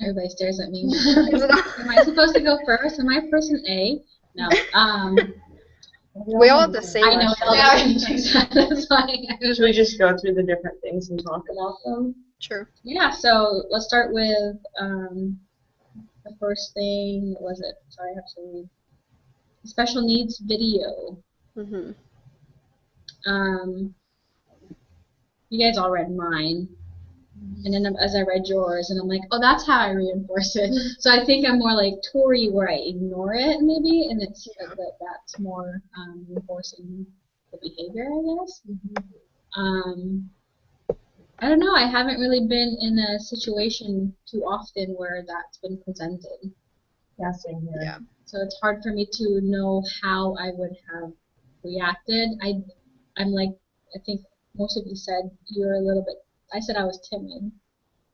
Everybody stares at me. Is it Am I supposed to go first? Am I person A? No. We all have the same I know. That's why. Should we just go through the different things and talk about them? Sure. Yeah. So let's start with the first thing. What was it? Sorry, I have to read. Special needs video. Mhm. You guys all read mine. And then as I read yours, and I'm like, oh, that's how I reinforce it. So I think I'm more like Tori, where I ignore it maybe, and it's that's more reinforcing the behavior, I guess. I don't know. I haven't really been in a situation too often where that's been presented. Yeah, same here. Yeah. So it's hard for me to know how I would have reacted. I'm like, I think most of you said you're a little bit. I said I was timid.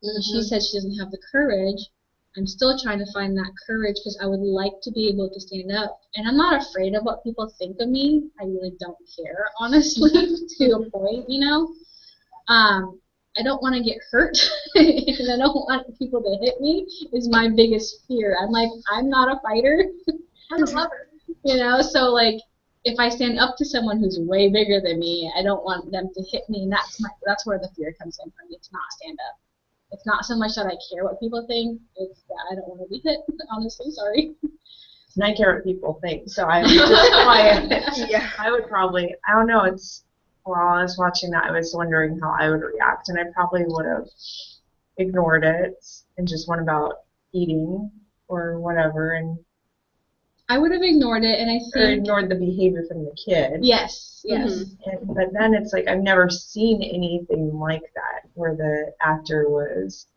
She said she doesn't have the courage. I'm still trying to find that courage because I would like to be able to stand up. And I'm not afraid of what people think of me. I really don't care, honestly, to a point, you know. I don't want to get hurt, and I don't want people to hit me. Is my biggest fear. I'm like, I'm not a fighter. I'm a lover, you know. So like, if I stand up to someone who's way bigger than me, I don't want them to hit me, and that's where the fear comes in for me to not stand up. It's not so much that I care what people think, it's that I don't want to be hit, honestly, sorry. And I care what people think, so I would just quiet. Yeah. I would probably, I don't know, while I was watching that, I was wondering how I would react, and I probably would have ignored it and just went about eating or whatever, and I would have ignored it, and I or think... ignored the behavior from the kid. Yes. But then it's like, I've never seen anything like that, where the actor was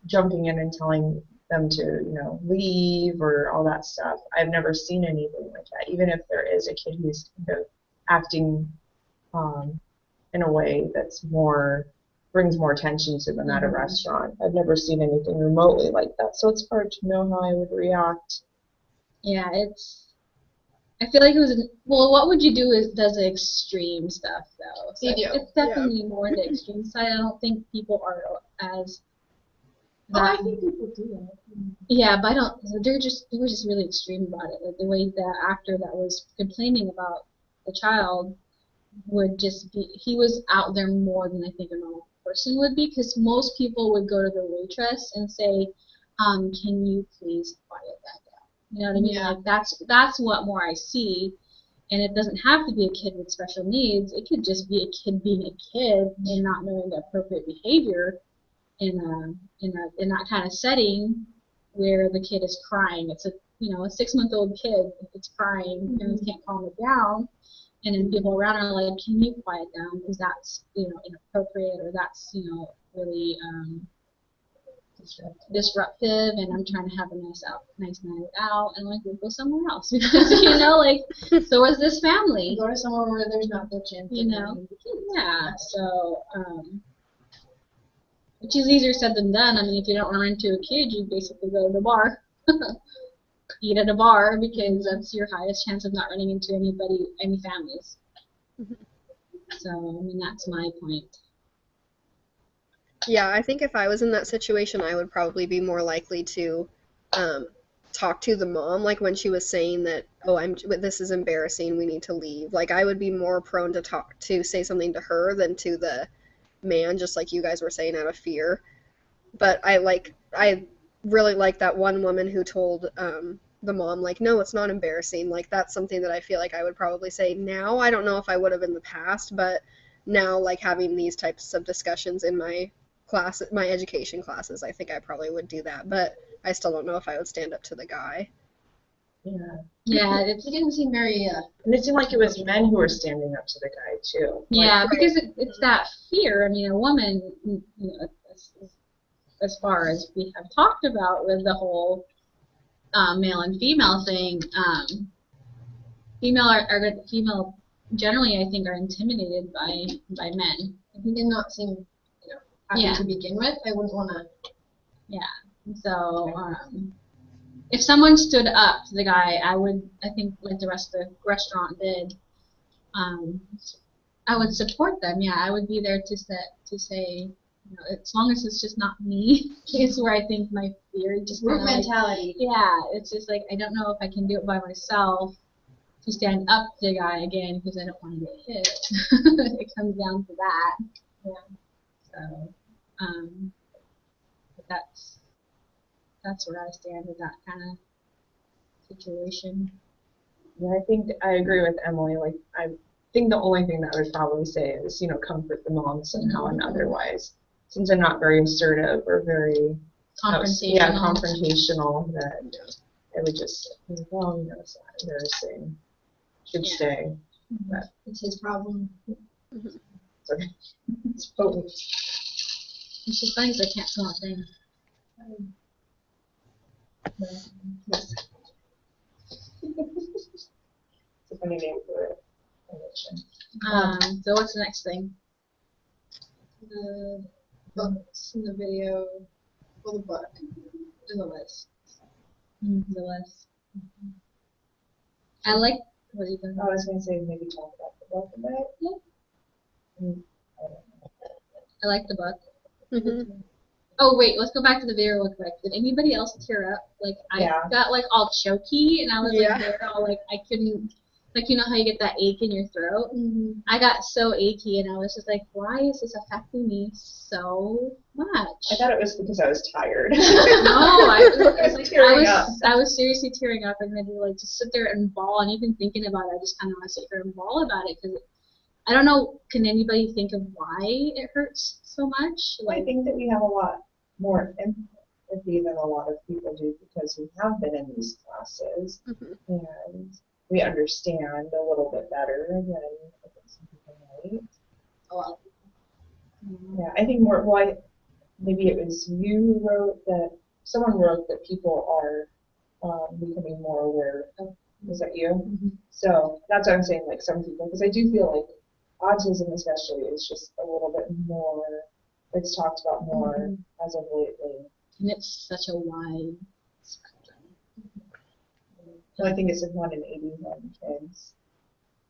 jumping in and telling them to, leave or all that stuff. I've never seen anything like that, even if there is a kid who's acting in a way that's brings more attention to them at a restaurant. I've never seen anything remotely like that, so it's hard to know how I would react. Yeah, I feel like it was, what would you do does the extreme stuff, though. So it's definitely more the extreme side. I don't think people are as... I think people do it. Yeah, but they were just really extreme about it. Like the way the actor that was complaining about the child would just be, he was out there more than I think a normal person would be, because most people would go to the waitress and say, can you please quiet that down? You know what I mean? Yeah. Like that's what more I see, and it doesn't have to be a kid with special needs. It could just be a kid being a kid and not knowing the appropriate behavior in that kind of setting where the kid is crying. It's a 6-month-old kid. If it's crying, parents can't calm it down, and then people around are like, "Can you quiet down? Because that's inappropriate, or that's really disruptive, and I'm trying to have a nice night out, and like we'll go somewhere else." So is this family. Go to somewhere where there's not the chance. Yeah. So. Which is easier said than done. I mean, if you don't run into a kid, you basically go to the bar. Eat at a bar, because that's your highest chance of not running into any families. So, I mean, that's my point. Yeah, I think if I was in that situation, I would probably be more likely to talk to the mom, like when she was saying that, this is embarrassing, we need to leave. Like, I would be more prone to say something to her than to the man, just like you guys were saying, out of fear. But I really like that one woman who told the mom, like, no, it's not embarrassing. Like, that's something that I feel like I would probably say now. I don't know if I would have in the past, but now, like, having these types of discussions in my education classes, I think I probably would do that. But I still don't know if I would stand up to the guy. Yeah, it didn't seem very. And it seemed like it was men who were standing up to the guy too. Yeah, because it's that fear. I mean, a woman, as far as we have talked about with the whole male and female thing, female generally, I think, are intimidated by men. If he did not seem, happy to begin with, I wouldn't want to. Yeah. So. If someone stood up to the guy, I think like the rest of the restaurant did, I would support them. Yeah, I would be there to say, you know, as long as it's just not me, is where I think my fear just Group kind of like, mentality. yeah, it's just like I don't know if I can do it by myself to stand up to the guy again because I don't want to get hit. It comes down to that. Yeah. So, but that's where I stand with that kind of situation. Yeah, I think I agree with Emily. Like, I think the only thing that I would probably say is, comfort the mom somehow and otherwise. Since I'm not very assertive or very Confrontational. Yeah, confrontational. That I would just, well, it's not embarrassing. Should Yeah. stay. But It's his problem. it's okay. It's potent. It's just funny because I can't smell a thing. Yes. It's a funny name for it. So what's the next thing? The books and the video, or the book, and the list. The list. I like. What are you going I was going to say maybe talk about the book a bit. Yeah. I don't know. I like the book. Mm-hmm. Oh wait, let's go back to the video real quick. Did anybody else tear up? Like I Yeah. got like all choky and I was Yeah. like there all like I couldn't, like you know how you get that ache in your throat? Mm-hmm. I got so achy and I was just like, why is this affecting me so much? I thought it was because I was tired. No, I was like, tearing up. I was seriously tearing up and then to like just sit there and bawl, and even thinking about it, I just kind of want to sit here and bawl about it because I don't know. Can anybody think of why it hurts so much? I think that we have a lot more empathy than a lot of people do because we have been in these classes Mhm. and we understand a little bit better than I think some people might. A lot. Yeah, I think more why maybe it was you who wrote that someone wrote that people are becoming more aware of. Was that you? Mm-hmm. So that's what I'm saying. Like some people, because I do feel like autism especially is just a little bit more. It's talked about more as of lately. And it's such a wide spectrum. So I think it's like 1 in 81 kids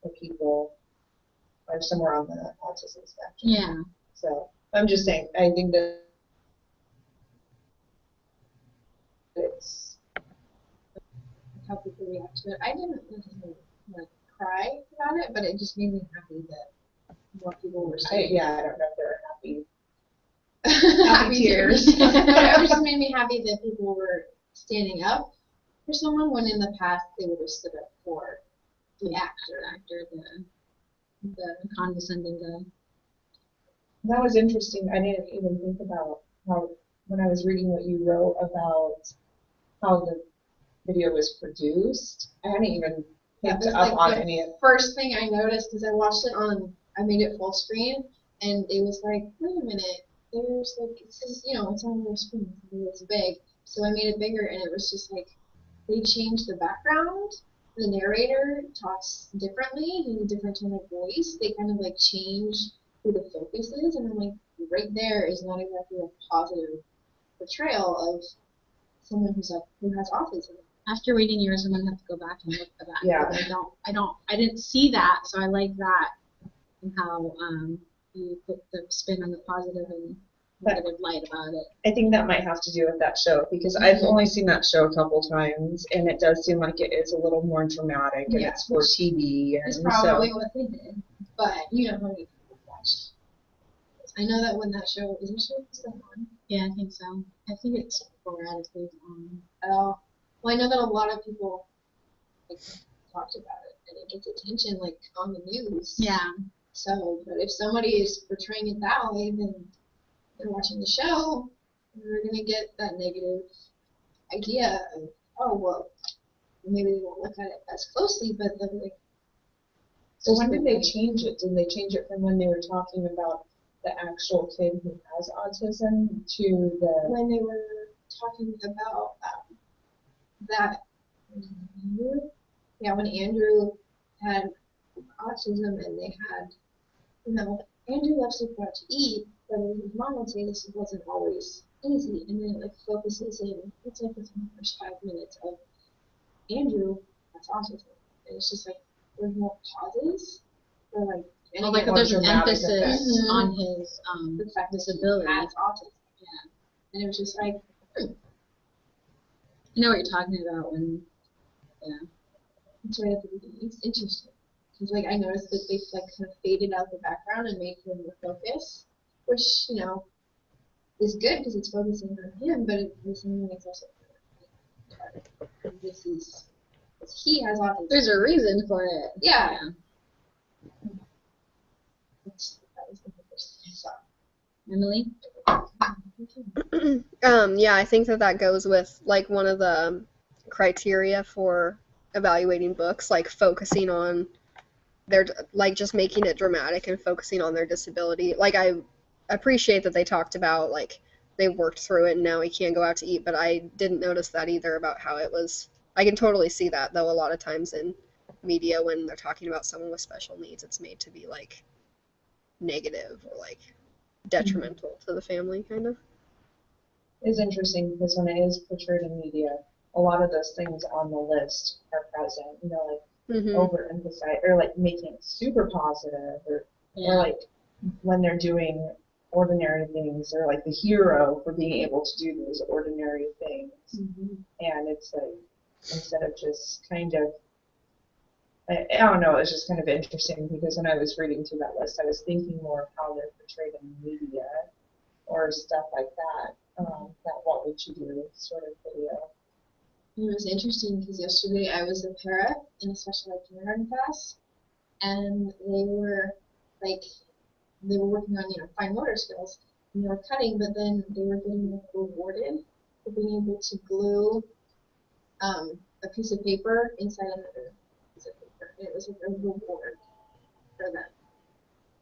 or people are somewhere on the autism spectrum. Yeah. So I'm just saying, I think that it's How people react to it. I didn't necessarily like cry about it, but it just made me happy that more people were saying. I don't know if they're happy. Happy tears. tears. It just made me happy that people were standing up for someone when in the past they would have stood up for the actor. The condescending guy. That was interesting. I didn't even think about how, when I was reading what you wrote about how the video was produced, I hadn't even picked was up like on the any of first thing I noticed because I watched it on, I made it full screen, and it was like, wait a minute, there's like, it says, it's on your screen, it's big. So I made it bigger, and it was just like, they changed the background. The narrator talks differently, he has a different tone of voice. They kind of like change who the focus is, and I'm like, right there is not exactly a positive portrayal of someone who has autism. After reading yours, I'm gonna have to go back and look for that. Yeah. I didn't see that, so I like that and how you put the spin on the positive and negative light about it. I think that might have to do with that show because I've only seen that show a couple times and it does seem like it is a little more dramatic and it's for TV and It's probably what they did, but you know how many people watched. I know that when that show is still on. Yeah, I think so. I think it's sporadically on. Oh, well, I know that a lot of people like, talked about it and it gets attention like on the news. Yeah. So, but if somebody is portraying it that way, then they're watching the show, they're gonna get that negative idea of, oh well, maybe they won't look at it as closely, but they'll be like. So when did they change it? Did they change it from when they were talking about the actual kid who has autism to the... When they were talking about that, when Andrew had autism and they had, Andrew loves to go out to eat, but his mom would say this wasn't always easy, and then it like focuses in, it's like the first 5 minutes of Andrew has autism, and it's just like, there's more pauses for like And Well, like again, More there's an dramatic emphasis effects. on his the fact that disability. he has autism. Yeah. And it was just like, I know what you're talking about when, yeah. it's right at the beginning. It's interesting. Because, like, I noticed that they, like, kind of faded out the background and made him the focus, which, you know, is good because it's focusing on him, but at the same time, it's also and this is, because he has autism. There's a reason for it. Yeah. That was the first thing I saw. Emily? Yeah, I think that goes with like one of the criteria for evaluating books, like focusing on their, like just making it dramatic and focusing on their disability. Like I appreciate that they talked about like they worked through it and now he can't go out to eat, but I didn't notice that either about how it was. I can totally see that though a lot of times in media when they're talking about someone with special needs, it's made to be like negative or like detrimental to the family kind of. It's interesting because when it is portrayed in media, a lot of those things on the list are present. You know, like Mm-hmm. overemphasize or like making it super positive, or Yeah. like when they're doing ordinary things, they're like the hero for being able to do those ordinary things. And it's like instead of just kind of I don't know, it's just kind of interesting because when I was reading through that list, I was thinking more of how they're portrayed in media or stuff like that. That what would you do sort of video. It was interesting because yesterday I was a para in a special ed kindergarten class, and they were working on, you know, fine motor skills, and they were cutting, but then they were getting rewarded for being able to glue a piece of paper inside another piece of paper, and it was like a reward for them.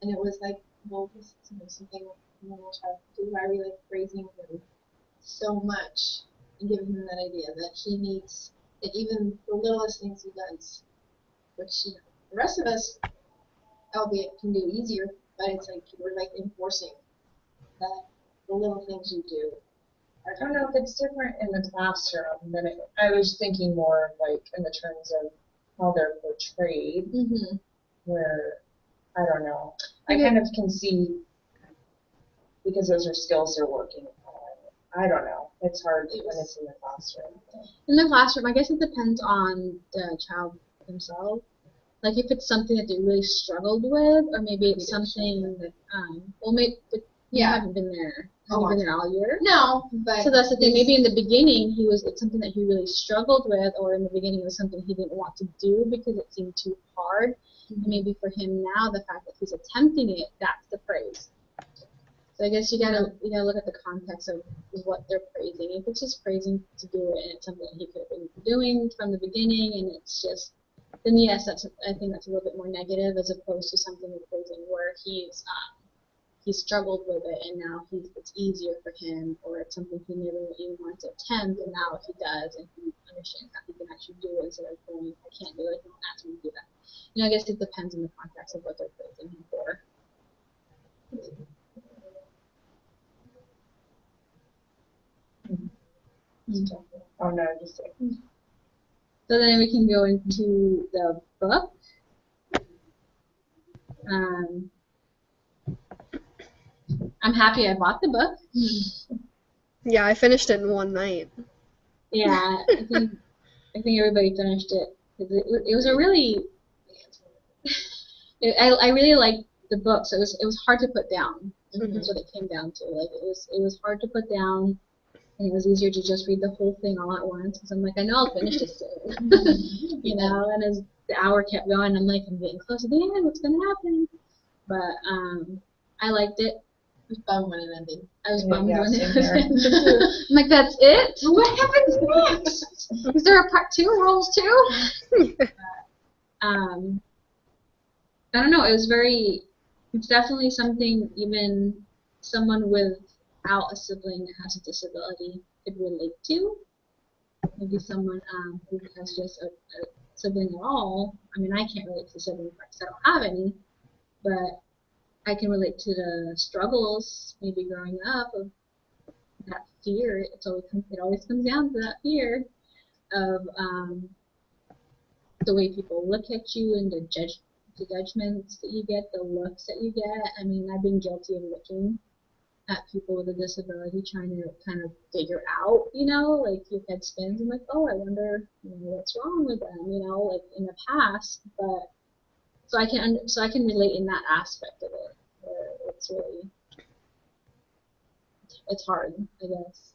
And it was like, well, this is, you know, something normal child could do. I really like praising him so much and giving him that idea that he needs, that even the littlest things he does, which, you know, the rest of us, albeit, can do easier, but it's like we're like enforcing that the little things you do. I don't know if it's different in the classroom than I was thinking more of like in the terms of how they're portrayed, where I don't know. I kind of can see because those are skills they're working on. I don't know. It's hard when it's in the classroom. In the classroom, I guess it depends on the child themselves. Like if it's something that they really struggled with, or maybe it's something that, well, maybe you haven't been there. Have you been there all year? No, but So that's the thing. Maybe in the beginning it's something that he really struggled with, or in the beginning it was something he didn't want to do because it seemed too hard. And maybe for him now, the fact that he's attempting it, that's the praise. So I guess you gotta look at the context of what they're praising. If it's just praising to do it, and it's something that he could have been doing from the beginning, and it's just, then yes, I think that's a little bit more negative as opposed to something with praising where he struggled with it, and now it's easier for him, or it's something he never even wanted to attempt, and now he does, and he understands that he can actually do it instead of going, I can't do it, he won't ask me to do that. You know, I guess it depends on the context of what they're praising him for. Oh no, just like, So then we can go into the book. I'm happy I bought the book. Yeah, I finished it in one night. Yeah, I think everybody finished it. It was a really, I really liked the book, so it was hard to put down. That's what it came down to. Like it was hard to put down, and it was easier to just read the whole thing all at once. Because I'm like, I know I'll finish this soon, you know. And as the hour kept going, I'm like, I'm getting close to the end. What's gonna happen? But I liked it. I was bummed when it ended. I was bummed when it same here. ended. I'm like, that's it? What happens next? Is there a part 2 rolls too? I don't know. It's definitely something even someone without a sibling that has a disability could relate to. Maybe someone who has just a sibling at all. I mean, I can't relate to sibling because I don't have any, but I can relate to the struggles maybe growing up of that fear. It always comes down to that fear of the way people look at you and the the judgments that you get, the looks that you get. I mean, I've been guilty of looking at people with a disability, trying to kind of figure out, like your head spins and like, oh, I wonder, what's wrong with them, like in the past. But so I can relate in that aspect of it, where it's hard, I guess.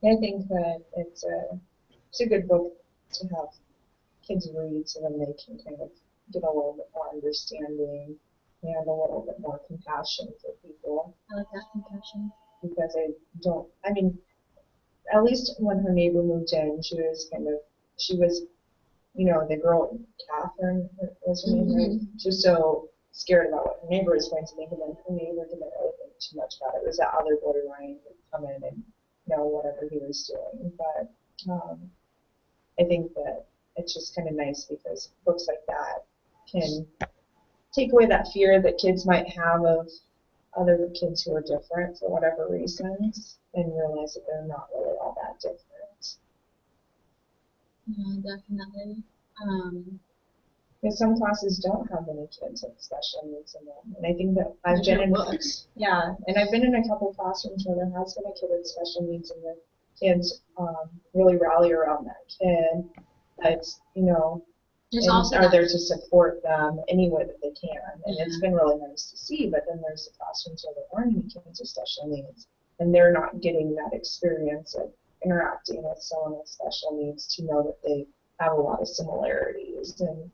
I think that it's a good book to have kids read so then they can kind of get a little bit more understanding and a little bit more compassion for people. I like that compassion. Because I mean, at least when her neighbor moved in, she was, the girl, Catherine, was her name, right? She was so scared about what her neighbor was going to think, and then her neighbor didn't really think too much about it. It was that other boy Ryan who would come in and know whatever he was doing. But I think that it's just kind of nice because books like that can take away that fear that kids might have of other kids who are different for whatever reasons and realize that they're not really all that different. Yeah, definitely. Because some classes don't have any kids with special needs in them. And I think that I've been in a couple classrooms where there has been a kid with special needs and the kids really rally around that kid. That's, There's and also are that, there to support them any way that they can. And Yeah. it's been really nice to see. But then there's the classrooms where there aren't any kids with special needs. And they're not getting that experience of interacting with someone with special needs to know that they have a lot of similarities. And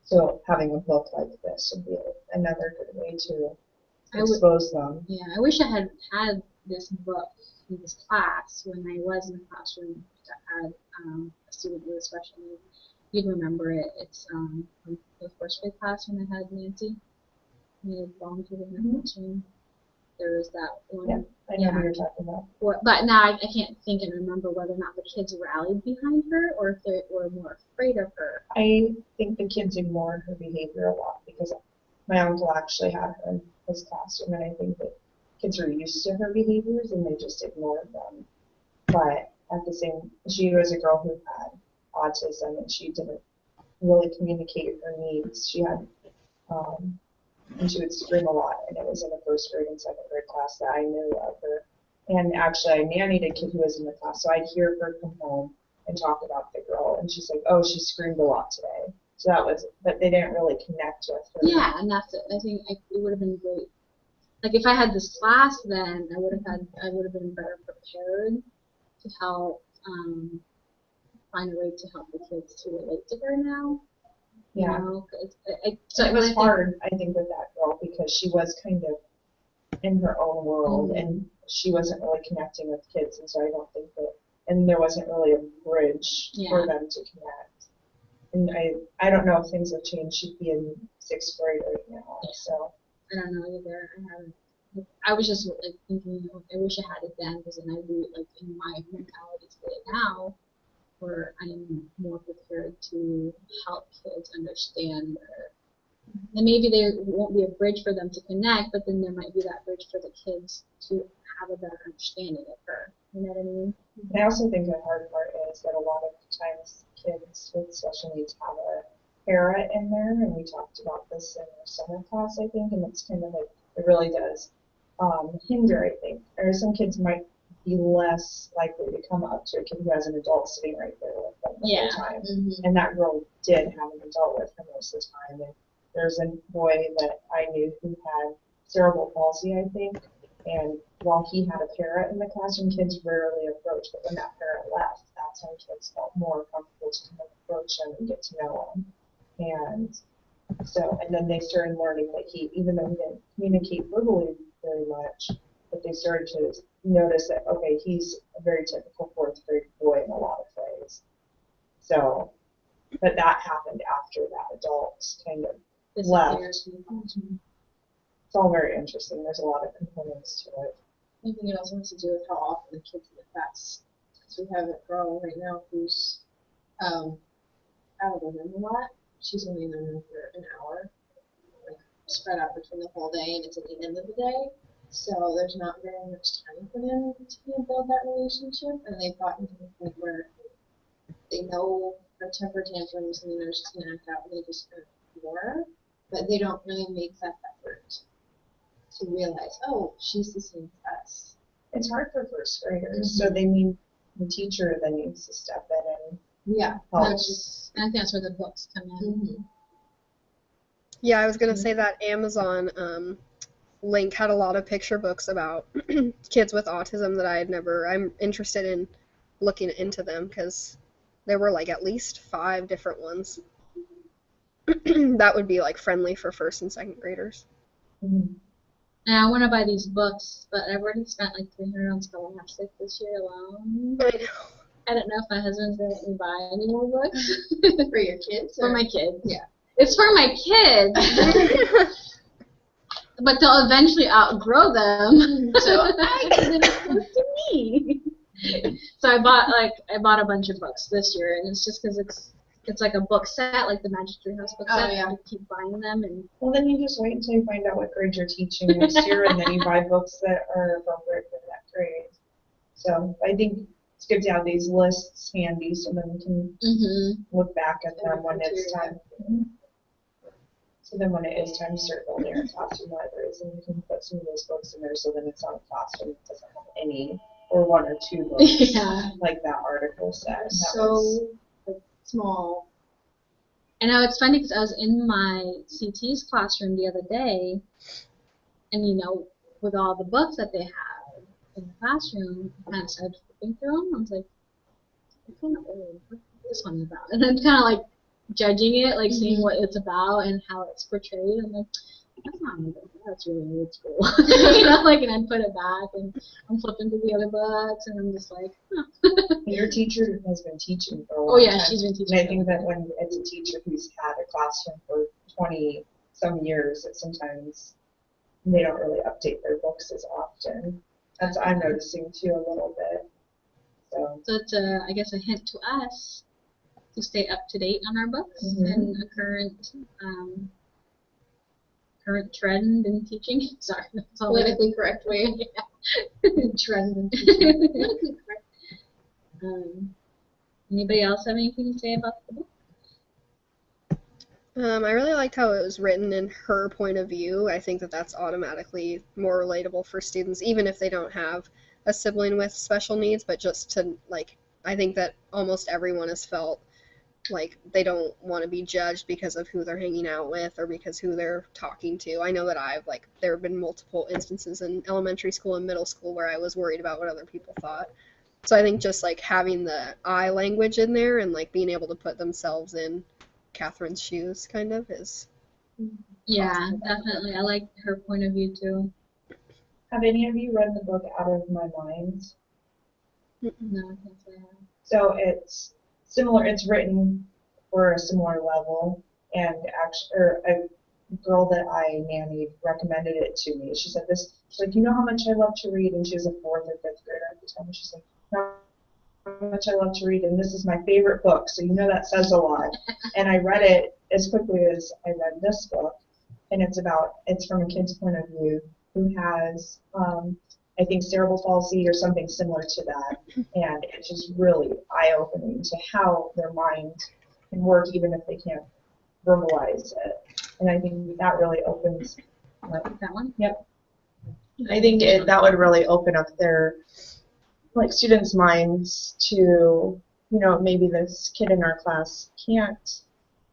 so having a book like this would be another good way to expose them. Yeah, I wish I had this book in this class when I was in the classroom that had a student with a special needs. You'd remember it. It's from the first grade class when I had Nancy. We had volunteered in the classroom. There was that one. Yeah, I know who you're talking about. But now I can't think and remember whether or not the kids rallied behind her or if they were more afraid of her. I think the kids ignored her behavior a lot because my uncle actually had her in his classroom, and I think that kids are used to her behaviors and they just ignored them. But she was a girl who had autism and she didn't really communicate her needs. She had, and she would scream a lot, and it was in the first grade and second grade class that I knew of her. And actually, I nannied a kid who was in the class, so I'd hear her come home and talk about the girl, and she's like, "Oh, she screamed a lot today." So but they didn't really connect with her. Yeah, and that's it. I think it would have been great. Like if I had this class, then I would have been better prepared to help find a way to help the kids to relate to her now. Yeah. So it was hard, I think, with that girl because she was kind of in her own world and she wasn't really connecting with kids, and so I don't think that, and there wasn't really a bridge for them to connect. And I don't know if things have changed. She'd be in 6th grade right now, so. I don't know either. I was just like thinking, I wish I had it then, because then I'd be like in my mentality today now, where I am more prepared to help kids understand her. And maybe there won't be a bridge for them to connect, but then there might be that bridge for the kids to have a better understanding of her. You know what I mean? I also think the hard part is that a lot of times kids with special needs have a para in there, and we talked about this in our summer class, I think, and it's kind of like, it really does hinder, I think. Or some kids might be less likely to come up to a kid who has an adult sitting right there with them the whole time. And that girl did have an adult with her most of the time. And there's a boy that I knew who had cerebral palsy, I think, and while he had a para in the classroom, kids rarely approached, but when that para left, that's when kids felt more comfortable to kind of approach him and get to know him. And then they started learning that even though he didn't communicate verbally very much, but they started to notice that, okay, he's a very typical 4th grade boy in a lot of ways. So, but that happened after that adult kind of left. It's all very interesting. There's a lot of components to it. I think it also has to do with how often the kids in the class, because we have a girl right now who's out of the room a lot. She's only in the room for an hour, like spread out between the whole day, and it's at the end of the day. So there's not very much time for them to build that relationship, and they've gotten to the point where they know have temper tantrums and then they're just gonna act out and they just more, but they don't really make that effort to realize, oh, she's the same as us. It's hard for first graders, so they need the teacher that needs to step in Yeah, and help. That's just, I think that's where the books come in. Yeah, I was gonna say that Amazon link had a lot of picture books about kids with autism that I'm interested in looking into them because there were like at least 5 different ones that would be like friendly for first and second graders. Mhm. And I want to buy these books, but I've already spent like $300 on scholarship this year alone. I know. I don't know if my husband's gonna let me buy any more books. For your kids? For or- my kids. Yeah. It's for my kids, but they'll eventually outgrow them. So I give them close to me. So I bought a bunch of books this year, and it's just because it's like a book set, like the Magic Tree House book Oh, set. yeah. I keep buying them, and Well, then you just wait until you find out what grade you're teaching next year, and then you buy books that are appropriate for that grade. So I think it's good to have these lists handy so then we can look back at them when it's time. So then when it is time to start building our classroom libraries, and we can put some of those books in there so then it's not a classroom that doesn't have any or 1 or 2 books yeah. like that article said. That was, So like, small. I know it's funny because I was in my CT's classroom the other day, and with all the books that they have in the classroom, I kind of started flipping through them. I was like, "It's kind of old. What's this one about?" And I'm kind of like judging it, like seeing what it's about and how it's portrayed. I'm like, that's not old. That's really old school. And I'd put it back, and I'm flipping through the other books, and I'm just like, huh. your teacher has been teaching for a long Oh yeah, time. she's been teaching. And I think that when it's a teacher who's had a classroom for 20-some years, that sometimes they don't really update their books as often. That's I'm noticing too a little bit. So it's I guess a hint to us to stay up to date on our books Mhm. and a current trend in teaching. Sorry, that's all. Politically correct way. Trend. Anybody else have anything to say about the book? I really liked how it was written in her point of view. I think that that's automatically more relatable for students, even if they don't have a sibling with special needs, but just to, like, I think that almost everyone has felt like they don't want to be judged because of who they're hanging out with or because who they're talking to. I know that there have been multiple instances in elementary school and middle school where I was worried about what other people thought. So I think just, like, having the I language in there and, like, being able to put themselves in Catherine's shoes kind of is. Yeah, definitely. I like her point of view too. have any of you read the book Out of My Mind? No, I can't say I have. So it's similar. It's written for a similar level, and a girl that I nannied recommended it to me. She said this. She's like, you know how much I love to read, and she was a 4th or 5th grader at the time. She's like, how much I love to read, and this is my favorite book. So that says a lot. And I read it as quickly as I read this book, and it's from a kid's point of view who has I think cerebral palsy or something similar to that, and it's just really eye-opening to how their mind can work even if they can't verbalize it. And I think that really opens. That one? Yep. I think that would really open up their students' minds to maybe this kid in our class can't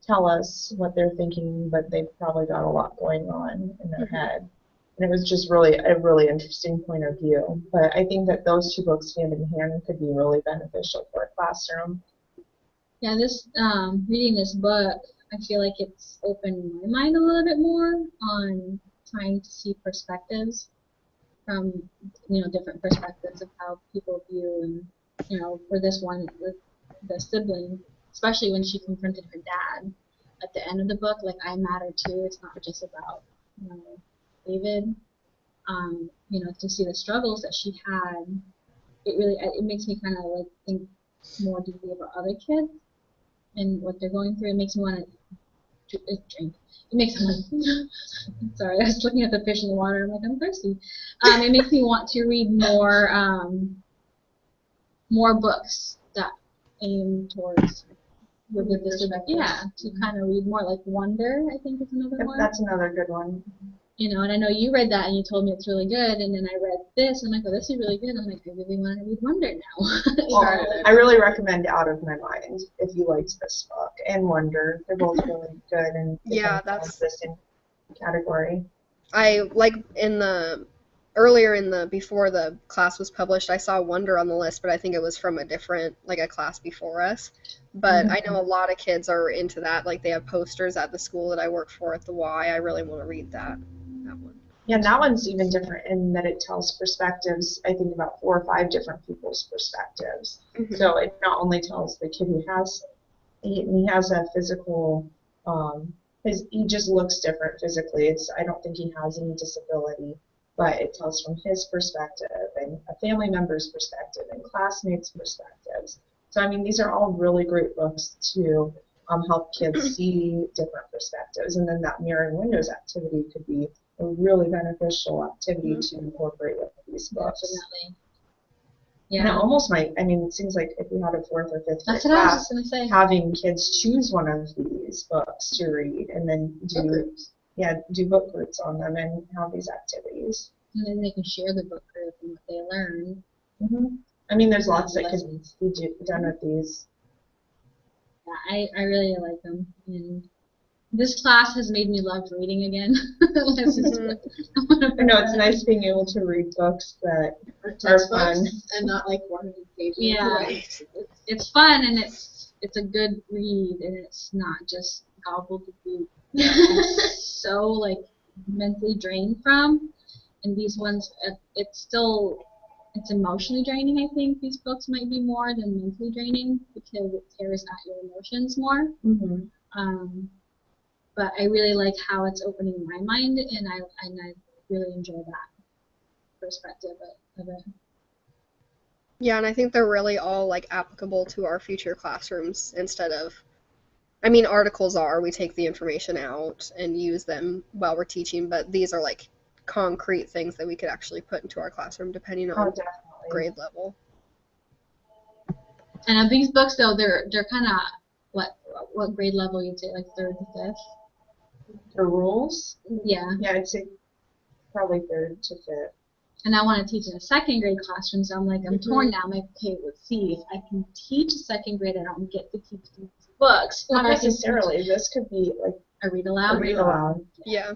tell us what they're thinking, but they've probably got a lot going on in their head. And it was just really a really interesting point of view. But I think that those 2 books hand in hand could be really beneficial for a classroom. Yeah, reading this book, I feel like it's opened my mind a little bit more on trying to see perspectives from, different perspectives of how people view and, for this one, with the sibling, especially when she confronted her dad at the end of the book, like, I matter too. It's not just about, David. To see the struggles that she had, it makes me kind of like think more deeply about other kids and what they're going through. It makes me want to drink. It makes me sorry, I was looking at the fish in the water. I'm like, I'm thirsty. It makes me want to read more books that aim towards would give this to kind of read more, like Wonder, I think is another Yep, one. that's another good one. You know, and I know you read that and you told me it's really good, and then I read this and I'm like, oh, this is really good. I'm like, I really want to read Wonder now. Well, I really recommend Out of My Mind if you liked this book, and Wonder. They're both really good and Yeah, that's this in category. I like before the class was published, I saw Wonder on the list, but I think it was from a different, like a class before us. But I know a lot of kids are into that. Like they have posters at the school that I work for at the Y. I really want to read that one. Yeah, and that one's even different in that it tells perspectives, I think about 4 or 5 different people's perspectives. Mhm. So it not only tells the kid who has, he has a physical, he just looks different physically. I don't think he has any disability, but it tells from his perspective and a family member's perspective and classmates' perspectives. So I mean, these are all really great books to help kids see different perspectives. And then that mirror and windows activity could be a really beneficial activity to incorporate with these books. Definitely. And it Yeah. almost might, I mean, it seems like if we had a 4th or 5th grade That's what I was class, just going to say. having kids choose one of these books to read and then do book groups on them and have these activities. And then they can share the book group and what they learn. Mm-hmm. I mean, there's lots that Lessons. could be done with these. Yeah, I really like them. And this class has made me love reading again. This is I know it's nice being able to read books that are fun. And not like 100 pages. Yeah, it's fun and it's a good read and it's not just gobbledygook. It's so like mentally drained from, and these ones it's emotionally draining. I think these books might be more than mentally draining because it tears at your emotions more. Mm-hmm. But I really like how it's opening my mind, and I really enjoy that perspective of it. Yeah, and I think they're really all like applicable to our future classrooms instead of, I mean, articles we take the information out and use them while we're teaching, but these are like concrete things that we could actually put into our classroom depending on Definitely. grade level. And these books though, they're kind of what grade level you'd say, like 3rd to 5th? The rules? Yeah. Yeah, I'd say probably 3rd to 5th. And I want to teach in a 2nd grade classroom, so I'm like, I'm torn now. I'm like, okay, let's see if I can teach a 2nd grade. I don't get to teach these books. Not necessarily. This could be like a read aloud. a read aloud. Yeah.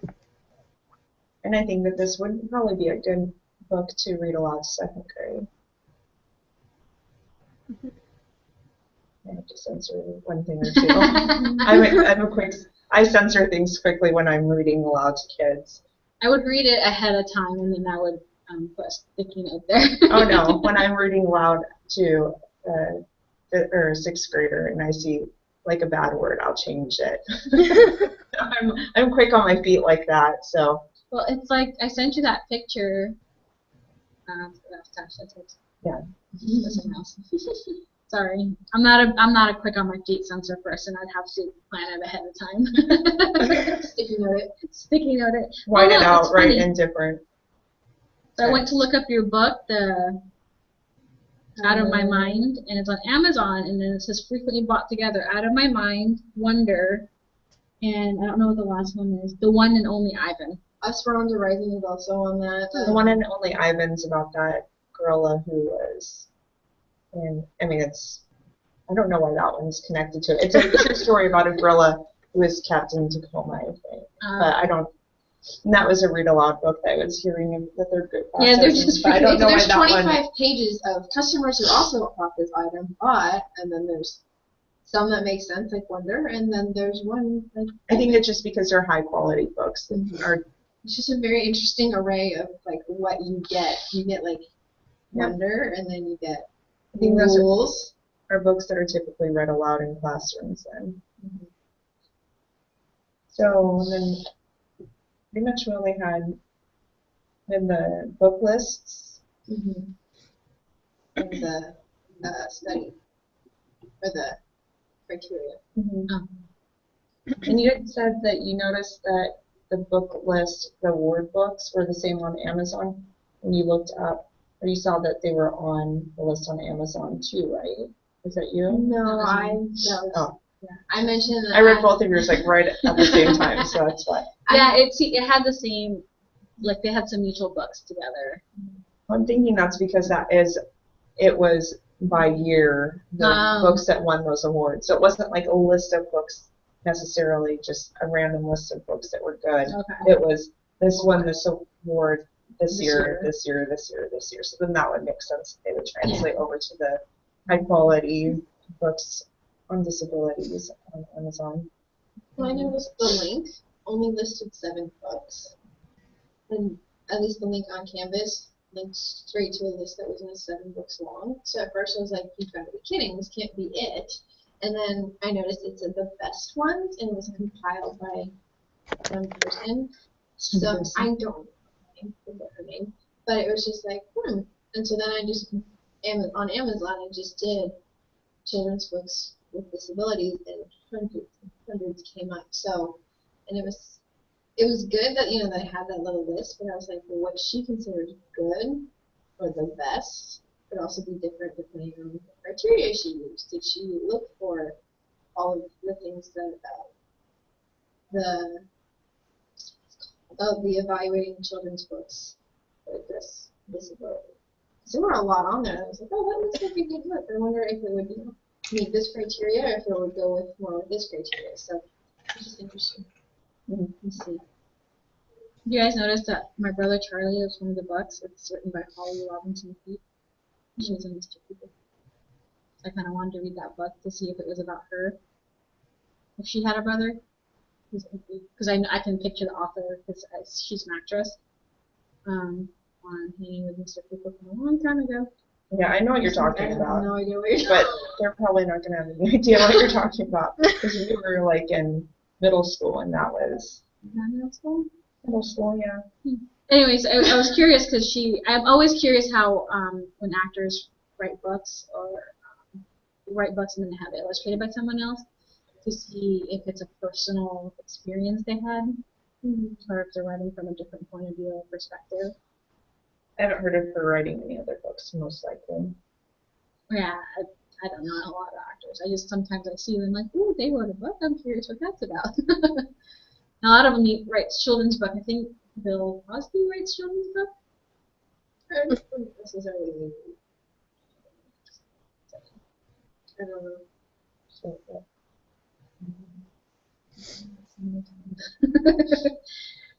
And I think that this would probably be a good book to read aloud to 2nd grade. I have to censor one thing or two. I censor things quickly when I'm reading aloud to kids. I would read it ahead of time, and then I would put a sticky note there. Oh no, when I'm reading aloud to a 6th grader and I see like a bad word, I'll change it. I'm quick on my feet like that, so. Well, it's like I sent you that picture. Yeah. Something else. Sorry, I'm not a quick on my feet censor person. I'd have to plan it ahead of time. Sticky note it. White it look, out, it's right, funny. in different. So I went to look up your book, the Out of My Mind, and it's on Amazon, and then it says frequently bought together, Out of My Mind, Wonder, and I don't know what the last one is, The One and Only Ivan. Esperanza Rising is also on that. The One and Only Ivan's about that gorilla who was, and I mean I don't know why that one's connected to it. It's a true story about a gorilla who was kept in Tacoma, I think. But I don't. And that was a read aloud book that I was hearing in the 3rd grade class. Yeah, they're just I don't know why There's that 25 one. pages of customers who also bought this item, and then there's some that make sense, like Wonder, and then there's one like. I think it's just because they're high quality books. It's just a very interesting array of like what you get. You get like Wonder, and then you get I think those rules. are books that are typically read aloud in classrooms then. Mm-hmm. So then pretty much we only had in the book lists And the study, or the criteria. And you had said that you noticed that the book list, the word books, were the same on Amazon when you looked up, or you saw that they were on the list on Amazon too, right? Is that you? No, I mentioned that I read both of yours like right at the same time, so that's why. Yeah, it had the same, like they had some mutual books together. I'm thinking that's because it was by year, the books that won those awards. So it wasn't like a list of books necessarily, just a random list of books that were good. Okay. It was this won this award this This year, year. this year, this year, this year. So then that would make sense. They would translate over to the high quality books on disabilities on Amazon. Well, I noticed the link only listed 7 books, and at least the link on Canvas linked straight to a list that was only 7 books long. So at first I was like, "You've got to be kidding! This can't be it." And then I noticed it said the best ones, and it was compiled by one person. So I don't remember her name, but it was just like, And so then I just on Amazon I just did children's books with disabilities, and hundreds came up. So, and it was good that that I had that little list, but I was like, well, what she considered good or the best could also be different depending on the criteria she used. Did she look for all of the things that the evaluating children's books for this disability? So there were a lot on there. I was like, oh, that looks like a good book. I wonder if it would meet this criteria, or if it would go with more of this criteria. So it's just interesting. Let's see. You guys noticed that My Brother Charlie is one of the books. It's written by Holly Robinson Peete. She was in Mr. Cooper. I kind of wanted to read that book to see if it was about her. If she had a brother. Because I can picture the author, because she's an actress. On Hanging with Mr. Cooper from a long time ago. Yeah, I know what you're talking I have about. no idea what you're But they're probably not going to have any idea what you're talking about. Because we were like in middle school, and that was Is that middle school? middle school, yeah. Anyways, I was curious because I'm always curious how when actors write books write books and then have it illustrated by someone else to see if it's a personal experience they had or if they're writing from a different point of view or perspective. I haven't heard of her writing any other books, most likely. Yeah, I don't know a lot of actors. Sometimes I see them like, ooh, they wrote a book. I'm curious what that's about. A lot of them write children's book. I think Bill Cosby writes children's book. I don't necessarily. I don't know. So,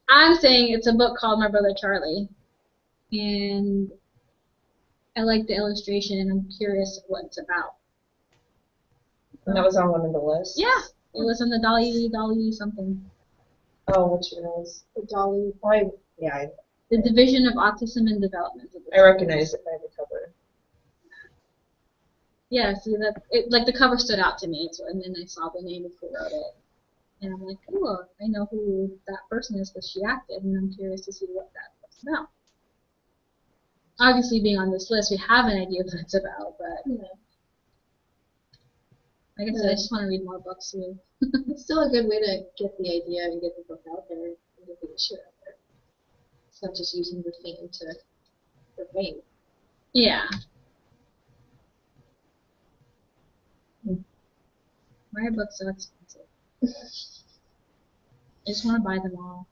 I'm saying it's a book called My Brother Charlie, and I like the illustration, and I'm curious what it's about. and that was on one of the lists? Yeah, it was on the Dolly something. Oh, which one was? The Dolly. Oh, yeah, The Division of Autism and Development. I recognize it by the cover. Yeah, see like the cover stood out to me, and then I saw the name of who wrote it, and I'm like, cool, I know who that person is because she acted, and I'm curious to see what that book's about. Obviously, being on this list, we have an idea what it's about, but like I said, I just want to read more books too. It's still a good way to get the idea and get the book out there and get the issue out there. It's not just using the fame for fame. Yeah. Why are books so expensive? I just want to buy them all.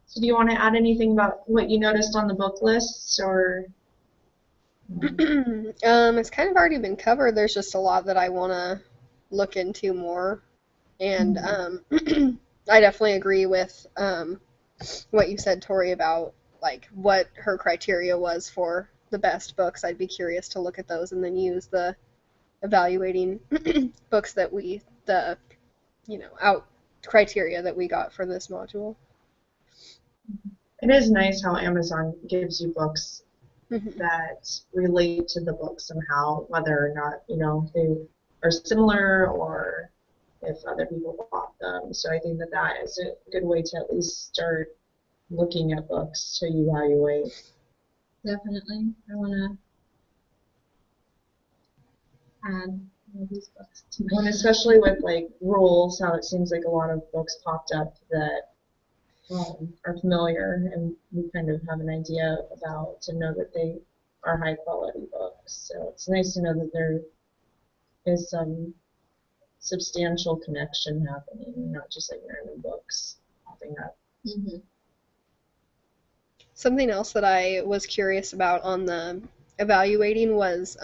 So do you want to add anything about what you noticed on the book lists, or? It's kind of already been covered. There's just a lot that I want to look into more. And I definitely agree with what you said, Tori, about like what her criteria was for the best books. I'd be curious to look at those and then use the evaluating books that out criteria that we got for this module. It is nice how Amazon gives you books that relate to the book somehow, whether or not, they are similar or if other people bought them. So I think that is a good way to at least start looking at books to evaluate. Definitely. I want to add all these books to my And especially with like rules, how it seems like a lot of books popped up that are familiar and we kind of have an idea about, to know that they are high quality books. So it's nice to know that there is some substantial connection happening, not just like random books popping up. Mm-hmm. Something else that I was curious about on the evaluating was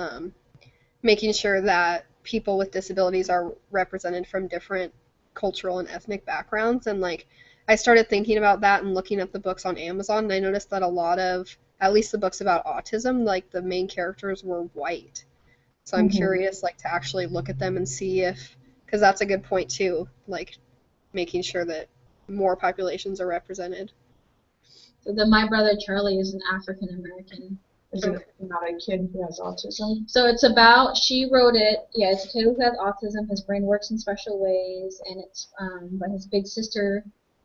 making sure that people with disabilities are represented from different cultural and ethnic backgrounds. And like, I started thinking about that and looking at the books on Amazon, and I noticed that a lot of, at least the books about autism, like the main characters were white. So I'm curious, like, to actually look at them and see if, because that's a good point too, like making sure that more populations are represented. So then my brother Charlie is an African American. Is it about a kid who has autism? So it's about, she wrote it, yeah, it's a kid who has autism, his brain works in special ways, and it's, but his big sister,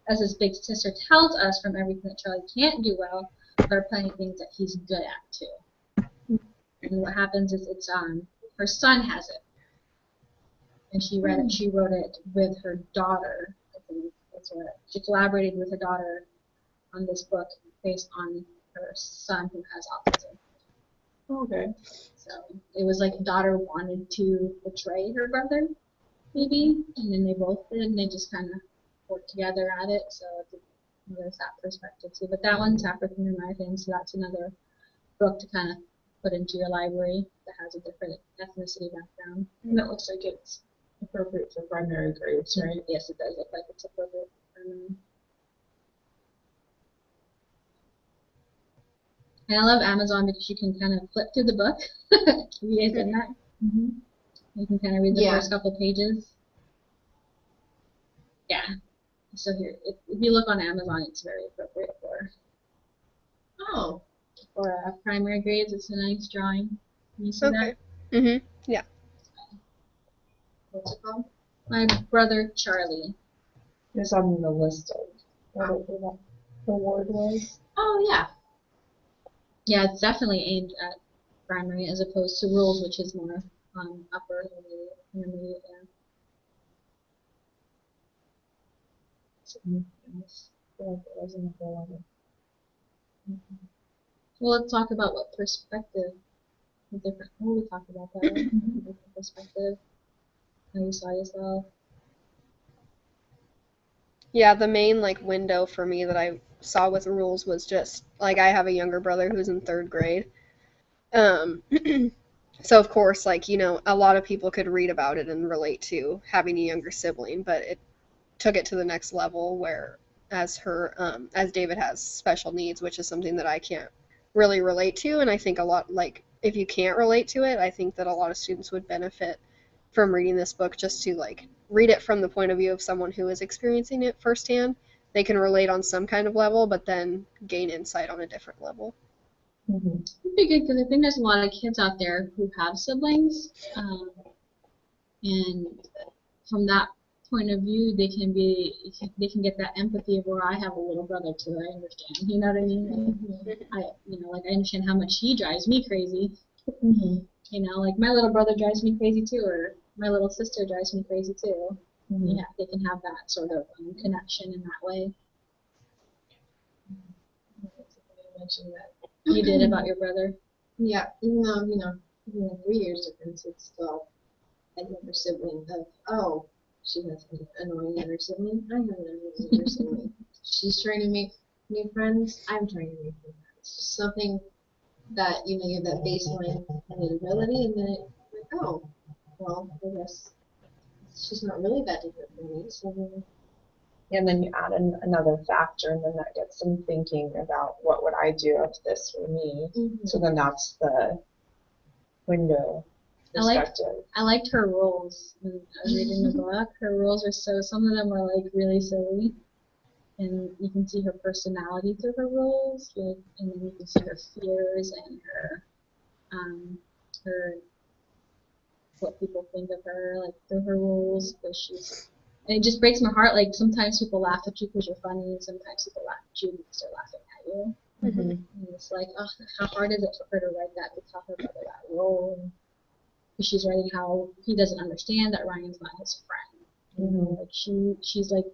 as his big sister tells us from everything that Charlie can't do well, there are plenty of things that he's good at too. And what happens is it's, her son has it. And she wrote it with her daughter, I think that's what, she collaborated with her daughter on this book based on her son who has autism. Okay. So it was like the daughter wanted to betray her brother, maybe, and then they both did, and they just kind of worked together at it. So there's that perspective too. But that one's African American, so that's another book to kind of put into your library that has a different ethnicity background. And that looks like it's appropriate for primary grades, right? Yes, it does look like it's appropriate. And I love Amazon because you can kind of flip through the book. Have you guys done that? Mm-hmm. You can kind of read the Yeah. first couple pages. Yeah. So here, if you look on Amazon, it's very appropriate Oh. for primary grades. It's a nice drawing. Can you see Okay. Mm-hmm. Yeah. What's it called? that? My brother Charlie. It's on the list of what the award was. Oh, yeah. Yeah, it's definitely aimed at primary as opposed to rules, which is more upper intermediate. Yeah. Yes. I feel like it was in the level. Well, let's talk about what perspective. The different. Oh, we talked about that. Right? Different perspective. How you saw yourself. Yeah, the main like window for me that I saw with rules was just like I have a younger brother who's in third grade. So of course, like, you know, a lot of people could read about it and relate to having a younger sibling, but it took it to the next level where as David has special needs, which is something that I can't really relate to, and I think a lot, like, if you can't relate to it, I think that a lot of students would benefit from reading this book just to like read it from the point of view of someone who is experiencing it firsthand. They can relate on some kind of level, but then gain insight on a different level. Mm-hmm. It'd be good because I think there's a lot of kids out there who have siblings, and from that point of view, they can get that empathy of where I have a little brother too. I understand, you know what I mean? Like, I understand how much he drives me crazy. Mm-hmm. You know, like my little brother drives me crazy too, or my little sister drives me crazy too. Mm-hmm. Yeah, they can have that sort of connection in that way. I mentioned that. You did about your brother. Yeah, even though, even 3 years difference, it's still a younger sibling of, oh, she has an annoying younger sibling, I have an annoying younger sibling. She's trying to make new friends, I'm trying to make new friends. Just something that, you have that baseline relatability, and then it's like, oh, well, I guess she's not really that different from me, so then, And then you add another factor, and then that gets them thinking about what would I do if this were me. So then that's the window perspective. I liked her roles when I was reading the book. Her roles were some of them were like really silly, and you can see her personality through her roles, and then you can see her fears and her what people think of her, like through her roles, because and it just breaks my heart. Like sometimes people laugh at you because you're funny, and sometimes people laugh at you because they're laughing at you. Mm-hmm. And it's like, oh, how hard is it for her to write that, to tell her brother that role? And she's writing how he doesn't understand that Ryan's not his friend. Mm-hmm. Like she's like,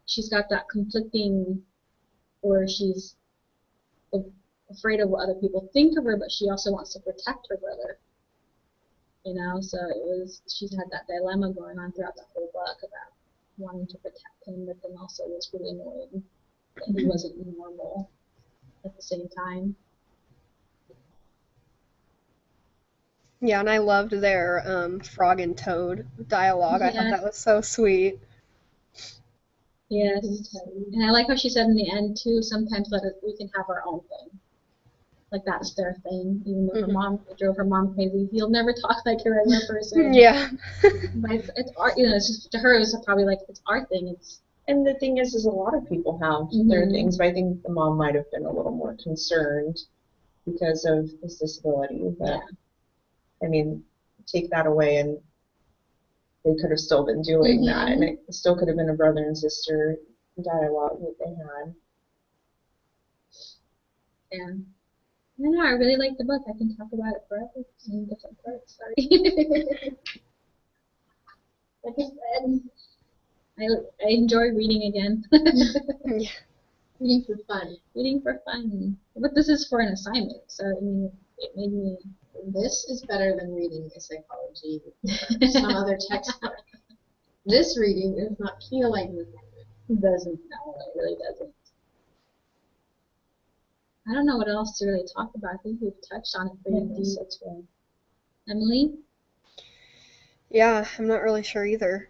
she's got that conflicting, or she's afraid of what other people think of her, but she also wants to protect her brother. you know. So it was, she's had that dilemma going on throughout the whole book about wanting to protect him, but then also was really annoyed that he wasn't normal at the same time. Yeah, and I loved their frog and toad dialogue. I thought Yeah. that was so sweet. Yes, and I like how she said in the end too. Sometimes we can have our own thing. Like that's their thing. Even though her Mhm. mom it drove her mom crazy, he'll never talk like a regular person. Yeah. But it's art. You know, it's just to her. It was probably like it's our thing. It's And the thing is a lot of people have their Mhm. things, but I think the mom might have been a little more concerned because of his disability. But Yeah. I mean, take that away and they could have still been doing that, and it still could have been a brother and sister dialogue that they had. yeah. I don't know. I really like the book. I can talk about it forever in different parts. Sorry. Like I said, I enjoy reading again. Yeah. Reading for fun. Reading for fun. But this is for an assignment, so I mean, it made me. This is better than reading a psychology or some other textbook. This reading does not feel like this. It doesn't. No, it really doesn't. I don't know what else to really talk about. I think we've touched on it pretty deep. That's right. Emily? Yeah, I'm not really sure either.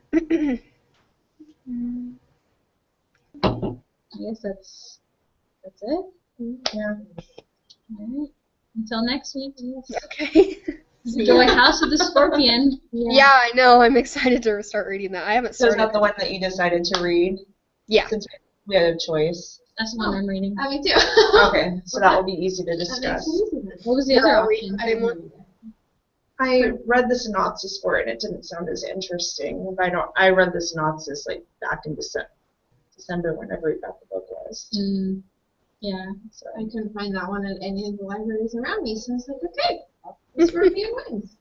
I guess that's it. Yeah. All right. Until next week. Okay. Enjoy House of the Scorpion. Yeah, I know. I'm excited to start reading that. I haven't So is started. that the one that you decided to read? Yeah. Since we had a choice. That's the one I'm reading. Me too. Okay, so that will be easy to That makes discuss. it easy then. What was the You're other all reading option? the same one? I read the synopsis for it, and it didn't sound as interesting. I read the synopsis like back in December whenever we got the book was. Yeah. So I couldn't find that one at any of the libraries around me, so I was like, okay, the Scorpion wins.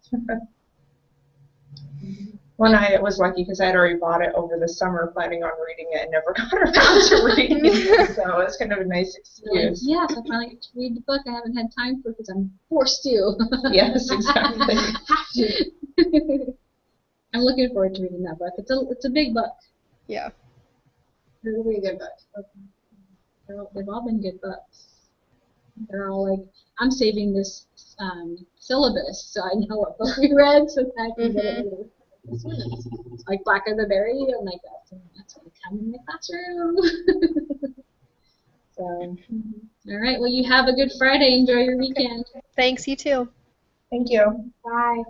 when I was lucky because I had already bought it over the summer, planning on reading it, and never got around to reading it. So it's kind of a nice Like, excuse. yes, I finally get to read the book. I haven't had time for it because I'm forced to. Yes, exactly. Have to. I'm looking forward to reading that book. It's a big book. Yeah. It'll be a good book. They've all been good books. They're all like, I'm saving this syllabus so I know what book we read so that I can get it later. Like Blacker the Berry, I'm like, that's going to come in the classroom. So, all right. Well, you have a good Friday. Enjoy your weekend. Thanks, you too. Thank you. Bye.